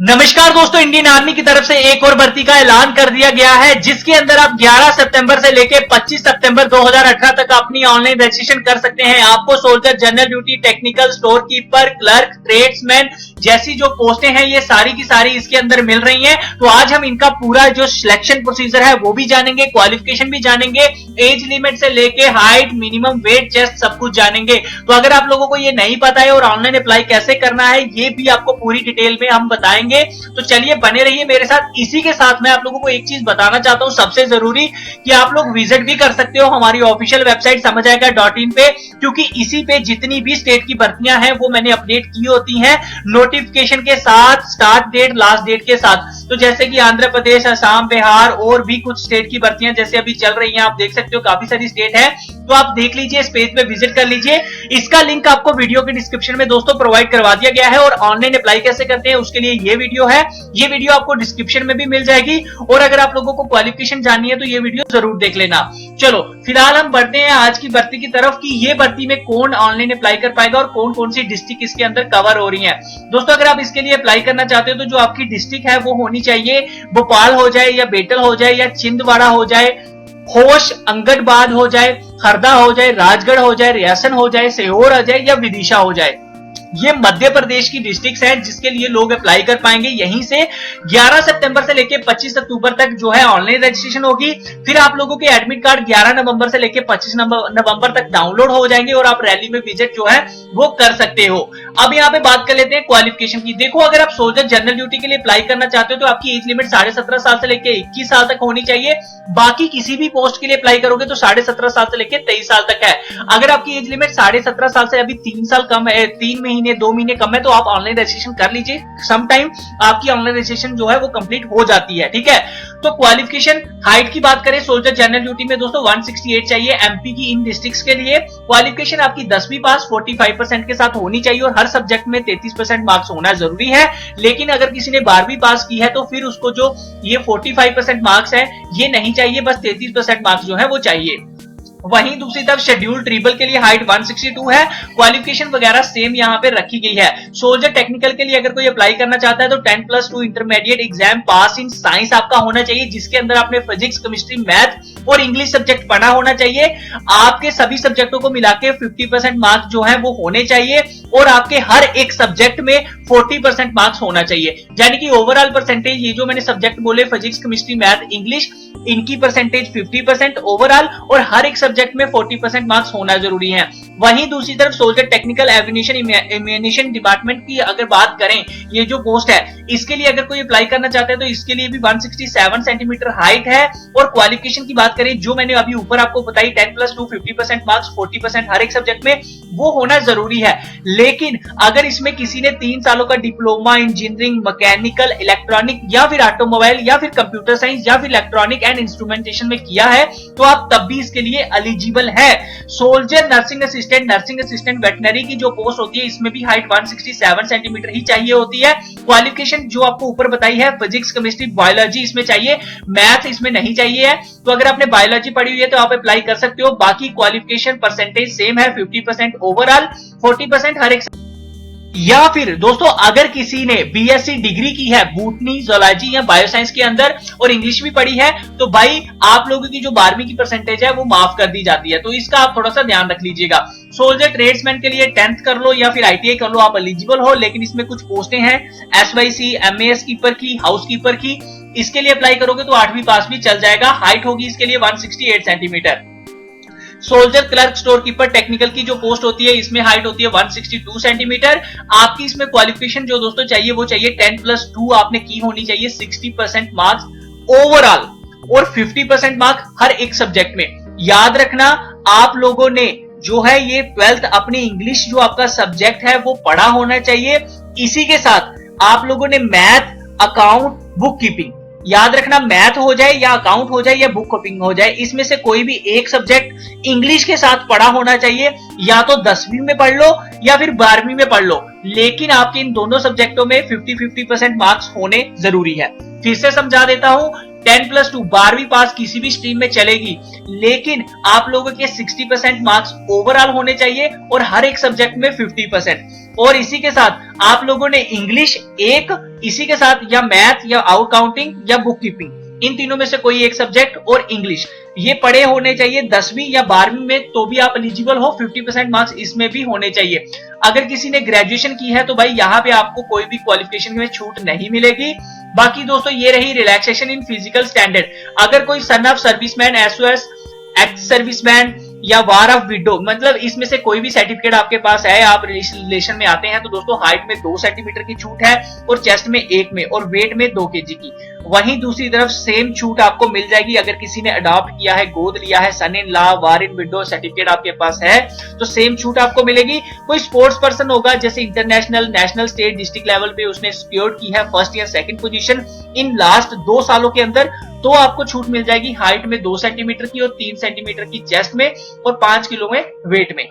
नमस्कार दोस्तों, Indian army की तरफ से एक और भर्ती का ऐलान कर दिया गया है जिसके अंदर आप 11 सितंबर से लेकर 25 सितंबर 2018 तक अपनी ऑनलाइन रजिस्ट्रेशन कर सकते हैं। आपको soldier, general duty, technical, store keeper, clerk, tradesman जैसी जो पोस्टें हैं ये सारी की सारी इसके अंदर मिल रही हैं। तो आज हम इनका पूरा जो सिलेक्शन प्रोसीजर है वो भी जानेंगे, क्वालिफिकेशन भी जानेंगे, एज लिमिट से लेके हाइट, मिनिमम वेट, चेस्ट सब कुछ जानेंगे। तो अगर आप लोगों को ये नहीं पता है और ऑनलाइन अप्लाई कैसे करना है ये भी आपको पूरी डिटेल में हम बताएंगे। तो चलिए बने रहिए मेरे साथ। इसी के साथ मैं आप लोगों को एक चीज बताना चाहता हूं सबसे जरूरी, कि आप लोग विजिट भी कर सकते हो हमारी ऑफिशियल वेबसाइट समझाएगा.in पे, क्योंकि इसी पे जितनी भी स्टेट की भर्तियां हैं वो मैंने अपडेट की होती हैं नोटिफिकेशन के साथ, स्टार्ट डेट, लास्ट डेट के साथ। तो जैसे कि आंध्र प्रदेश, असम, बिहार और भी कुछ स्टेट की भर्तियां जैसे अभी चल रही हैं, आप देख सकते हो काफी सारी स्टेट है। तो आप देख लीजिए, इस पेज पे विजिट कर लीजिए। इसका लिंक आपको वीडियो के डिस्क्रिप्शन में दोस्तों प्रोवाइड करवा दिया गया है। और ऑनलाइन अप्लाई कैसे करते हैं उसके लिए ये वीडियो है, ये वीडियो आपको डिस्क्रिप्शन में भी मिल जाएगी। और अगर आप लोगों को क्वालिफिकेशन जाननी है तो ये वीडियो जरूर देख लेना। चलो फिलहाल हम बढ़ते हैं आज की भर्ती की तरफ, कि ये भर्ती में कौन ऑनलाइन अप्लाई कर पाएगा और कौन कौन सी डिस्ट्रिक्ट इसके अंदर कवर हो रही है। दोस्तों अगर आप इसके लिए अप्लाई करना चाहते हो तो जो आपकी डिस्ट्रिक्ट है वो होनी चाहिए भोपाल हो जाए, या बेटल हो जाए, या छिंदवाड़ा हो जाए, होश, अंगदबाद हो जाए, हरदा हो जाए, राजगढ़ हो जाए, रियासन हो जाए, सीहोर हो जाए, या विदिशा हो जाए। ये मध्य प्रदेश की डिस्ट्रिक्ट्स हैं जिसके लिए लोग अप्लाई कर पाएंगे। यहीं से 11 सितंबर से लेकर 25 अक्टूबर तक जो है ऑनलाइन रजिस्ट्रेशन होगी। फिर आप लोगों के एडमिट कार्ड 11 नवंबर से लेकर 25 नवंबर तक डाउनलोड हो जाएंगे और आप रैली में विजिट जो है वो कर सकते हो। अब यहाँ पे बात कर लेते हैं क्वालिफिकेशन की। देखो अगर आप सोल्जर जनरल ड्यूटी के लिए अप्लाई करना चाहते हो तो आपकी एज लिमिट 17.5 साल से लेकर 21 साल तक होनी चाहिए। बाकी किसी भी पोस्ट के लिए अप्लाई करोगे तो 17.5 साल से लेकर 23 साल तक है। अगर आपकी एज लिमिट 17.5 साल से अभी 3 साल कम है, 3 महीने 2 महीने कम है, तो आप ऑनलाइन रजिस्ट्रेशन कर लीजिए। सम टाइम आपकी ऑनलाइन रजिस्ट्रेशन जो है वो कंप्लीट हो जाती है, ठीक है। तो क्वालिफिकेशन, हाइट की बात करें सोल्जर जनरल ड्यूटी में दोस्तों 168 चाहिए एमपी की इन डिस्ट्रिक्ट्स के लिए। क्वालिफिकेशन आपकी 10वीं पास 45% के साथ होनी चाहिए और हर सब्जेक्ट में 33% मार्क्स होना जरूरी है। लेकिन अगर किसी ने 12वीं पास की है तो फिर उसको जो ये 45% मार्क्स है ये नहीं चाहिए, बस 33% मार्क्स जो है वो चाहिए। वहीं दूसरी तरफ शेड्यूल ट्रिबल के लिए हाइट 162 है। क्वालिफिकेशन वगैरह सेम यहाँ पे रखी गई है। सोल्जर टेक्निकल के लिए अगर कोई अप्लाई करना चाहता है तो 10+2 intermediate exam pass in science आपका होना चाहिए, जिसके अंदर आपने फिजिक्स, केमिस्ट्री, मैथ और इंग्लिश सब्जेक्ट पढ़ा होना चाहिए। आपके सभी सब्जेक्टों को मिला के 50% मार्क्स जो है वो होने चाहिए और आपके हर एक सब्जेक्ट में 40% मार्क्स होना चाहिए। यानी कि ओवरऑल परसेंटेज, ये जो मैंने सब्जेक्ट बोले फिजिक्स, केमिस्ट्री, मैथ, इंग्लिश, इनकी परसेंटेज 50% ओवरऑल और हर एक सब्जेक्ट में 40% मार्क्स होना जरूरी है। वहीं दूसरी तरफ soldier technical aviation immunisation department की अगर बात करें, ये जो पोस्ट है इसके लिए अगर कोई अप्लाई करना चाहता है तो इसके लिए भी 167 सेंटीमीटर हाइट है। और क्वालिफिकेशन की बात करें जो मैंने अभी ऊपर आपको बताई 10+2 50% मार्क्स 40% हर एक सब्जेक्ट में वो होना जरूरी है। लेकिन अगर इसमें किसी ने 3 सालों का डिप्लोमा इंजीनियरिंग, मैकेनिकल, इलेक्ट्रॉनिक या फिर ऑटोमोबाइल या फिर कंप्यूटर साइंस या फिर इलेक्ट्रॉनिक एंड इंस्ट्रूमेंटेशन में किया है तो आप तब भी इसके लिए एलिजिबल है। सोल्जर नर्सिंग असिस्टेंट वेटनरी की जो पोस्ट होती है इसमें भी हाइट 167 सेंटीमीटर ही चाहिए होती है। क्वालिफिकेशन जो आपको ऊपर बताई है फिजिक्स, केमिस्ट्री, बायोलॉजी इसमें चाहिए, मैथ इसमें नहीं चाहिए है। तो अगर आपने बायोलॉजी पढ़ी हुई है तो आप अप्लाई कर सकते हो। बाकी क्वालिफिकेशन परसेंटेज सेम है, 50% ओवरऑल, 40% हर एक। या फिर दोस्तों अगर किसी ने बीएससी डिग्री की है बॉटनी, जूलॉजी या बायोसाइंस के अंदर और इंग्लिश भी पढ़ी है तो भाई आप लोगों की जो 12वीं की परसेंटेज है वो माफ कर दी जाती है। तो इसका आप थोड़ा सा ध्यान रख लीजिएगा। सोल्जर ट्रेड्समैन के लिए 10th कर लो या फिर आईटीआई कर लो, आप एलिजिबल हो। लेकिन इसमें कुछ पोस्टें हैं एसवाईसी, एमएएस कीपर की, हाउस कीपर की, इसके लिए अप्लाई करोगे तो 8वीं पास भी चल जाएगा। हाइट होगी इसके लिए 168 centimetre. Soldier clerk, store keeper technical की जो पोस्ट होती है इसमें हाइट होती है 162 सेंटीमीटर। आपकी इसमें क्वालिफिकेशन जो दोस्तों चाहिए वो चाहिए 10+2 आपने की होनी चाहिए, 60% मार्क्स ओवरऑल और 50% मार्क्स हर एक सब्जेक्ट में। याद रखना आप लोगों ने जो है ये 12th अपनी इंग्लिश जो आपका सब्जेक्ट है वो पढ़ा होना चाहिए। इसी के साथ आप लोगों ने मैथ, अकाउंट, बुक कीपिंग, याद रखना मैथ हो जाए या अकाउंट हो जाए या बुक कीपिंग हो जाए, इसमें से कोई भी एक सब्जेक्ट इंग्लिश के साथ पढ़ा होना चाहिए। या तो 10वीं में पढ़ लो या फिर 12वीं में पढ़ लो, लेकिन आपके इन दोनों सब्जेक्टों में 50-50% मार्क्स होने जरूरी है। फिर से समझा देता हूं, 10+2 12वीं पास किसी भी स्ट्रीम में चलेगी, लेकिन आप लोगों के 60% मार्क्स ओवरऑल होने चाहिए और हर एक सब्जेक्ट में 50%। और इसी के साथ आप लोगों ने इंग्लिश एक, इसी के साथ या मैथ या अकाउंटिंग या बुक कीपिंग, इन तीनों में से कोई एक सब्जेक्ट और इंग्लिश ये पढ़े होने चाहिए 10वीं या 12वीं में, तो भी आप एलिजिबल हो। 50% मार्क्स इसमें भी होने चाहिए। अगर किसी ने ग्रेजुएशन की है तो भाई यहाँ पे आपको कोई भी क्वालिफिकेशन में छूट नहीं मिलेगी। बाकी दोस्तों ये रही रिलैक्सेशन इन फिजिकल स्टैंडर्ड। अगर कोई son of serviceman, SOS, ex serviceman या वार ऑफ विडो, मतलब इसमें से कोई भी सर्टिफिकेट आपके पास है, आप रिलेशन में आते हैं, तो दोस्तों हाइट में 2 सेंटीमीटर की छूट है और चेस्ट में 1 में और वेट में 2 kg की। वहीं दूसरी तरफ सेम छूट आपको मिल जाएगी अगर किसी ने अडॉप्ट किया है, गोद लिया है, son in law, war in widow certificate आपके पास है, तो सेम छूट आपको मिलेगी। कोई स्पोर्ट्स पर्सन होगा जैसे international, national, state, district level पे उसने सिक्योर्ड की है फर्स्ट या सेकंड पोजीशन इन लास्ट 2 सालों के अंदर, तो आपको छूट मिल जाएगी हाइट में 2 सेंटीमीटर की और 3 सेंटीमीटर की चेस्ट में और 5 किलो में वेट में।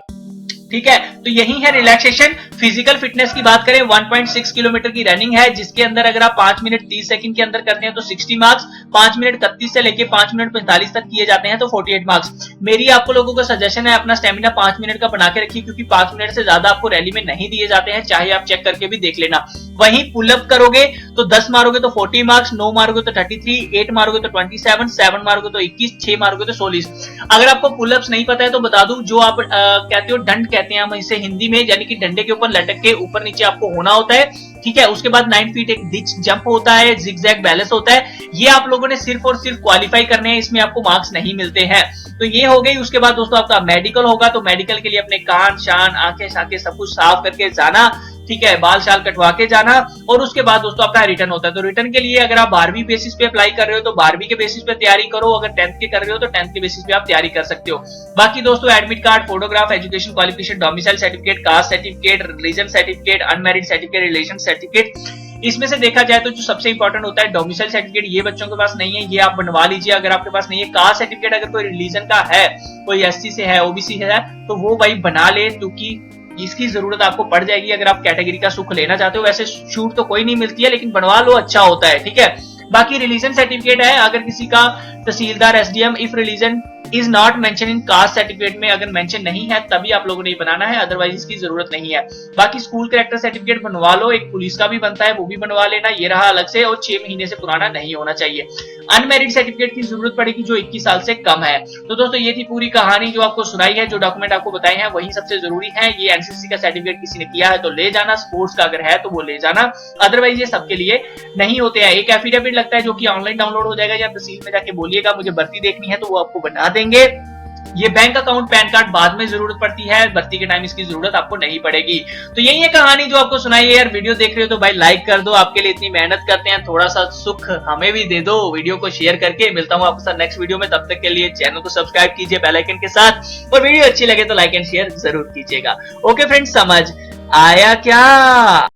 ठीक है, तो यही है रिलैक्सेशन। फिजिकल फिटनेस की बात करें 1.6 किलोमीटर की रनिंग है, जिसके अंदर अगर आप 5 मिनट 30 सेकंड के अंदर करते हैं तो 60 मार्क्स, 5 मिनट 31 से लेके 5 मिनट 45 तक किए जाते हैं तो 48 मार्क्स। मेरी आपको लोगों को सजेशन है अपना स्टेमिना 5 मिनट का बना के रखिए, क्योंकि 5 मिनट से ज्यादा आपको रैली में नहीं दिए जाते हैं, चाहे आप चेक करके भी देख लेना। वहीं पुलअप करोगे तो 10 मारोगे तो 40 मार्क्स, 9 मारोगे तो 33, 8 मारोगे तो 27, 7 मारोगे तो 21, 6 मारोगे तो 16। अगर आपको पुलअप्स नहीं पता है तो बता दूं, जो आप कहते हो डंड कहते हैं हम इसे हिंदी में, यानी कि डंडे के ऊपर लटक के ऊपर नीचे आपको होना होता है। ठीक है, उसके बाद 9 फीट एक डिच जंप होता है, जिगजैग बैलेंस होता है। ये आप लोगों ने सिर्फ और सिर्फ क्वालिफाई करने हैं, इसमें आपको मार्क्स नहीं मिलते हैं। तो ये हो गई। उसके बाद दोस्तों आपका मेडिकल होगा, तो मेडिकल के लिए अपने कान, शान, आंखें शाखें सब कुछ साफ करके जाना। ठीक है, बाल शाल कटवा के जाना। और उसके बाद दोस्तों आपका रिटर्न होता है। तो रिटर्न के लिए अगर आप 12वीं बेसिस पे अप्लाई कर रहे हो तो 12वीं के बेसिस पे तैयारी करो, अगर 10th के कर रहे हो तो 10th के बेसिस पे आप तैयारी कर सकते हो। बाकी दोस्तों admit card, photograph, education qualification, domicile certificate, caste certificate, religion certificate, unmarried certificate, relation certificate, इसमें से देखा जाए तो जो सबसे इंपॉर्टेंट होता है डोमिसाइल सर्टिफिकेट, ये बच्चों के पास नहीं है, ये आप बनवा लीजिए अगर आपके पास नहीं है। कास्ट सर्टिफिकेट अगर कोई रिलीजन का है, कोई एससी से है, ओबीसी है, तो वो भाई बना ले, क्योंकि इसकी जरूरत आपको पड़ जाएगी अगर आप कैटेगरी का सुख लेना चाहते हो। वैसे छूट तो कोई नहीं मिलती है, लेकिन बनवा लो, अच्छा होता है। ठीक है, बाकी रिलीजन सर्टिफिकेट है, अगर किसी का tehsildar, SDM, if religion is not mention in caste certificate में अगर मेंशन नहीं है तभी आप लोगों ने बनाना है, अदरवाइज इसकी जरूरत नहीं है। बाकी स्कूल कैरेक्टर सर्टिफिकेट बनवा लो, एक पुलिस का भी बनता है, वो भी बनवा लेना, ये रहा अलग से, और 6 महीने से पुराना नहीं होना चाहिए। अनमैरिड सर्टिफिकेट की जरूरत पड़ेगी जो 21 साल से कम है। तो दोस्तों ये थी पूरी कहानी जो आपको सुनाई है, जो डॉक्यूमेंट आपको बताए हैं वही सबसे जरूरी है। ये एनसीसी का सर्टिफिकेट किसी ने किया है तो ले जाना, स्पोर्ट्स का अगर है तो वो ले जाना, अदरवाइज ये सबके लिए नहीं होते हैं। एक एफिडेविट लगता है जो कि ऑनलाइन डाउनलोड हो जाएगा, या तहसील में जाके बोलिएगा मुझे भर्ती देखनी है तो वो आपको बना देंगे। ये बैंक अकाउंट, पैन कार्ड बाद में जरूरत पड़ती है, भर्ती के टाइम इसकी जरूरत आपको नहीं पड़ेगी। तो यही है कहानी जो आपको सुनाई है। यार वीडियो देख रहे हो तो भाई लाइक कर दो, आपके लिए इतनी मेहनत करते हैं, थोड़ा सा सुख हमें भी दे दो वीडियो को शेयर करके। मिलता हूं आपके साथ नेक्स्ट वीडियो में, तब तक के लिए चैनल को सब्सक्राइब कीजिए बेल आइकन के साथ, और वीडियो अच्छी लगे तो लाइक एंड शेयर जरूर कीजिएगा। ओके फ्रेंड्स, समझ आया क्या?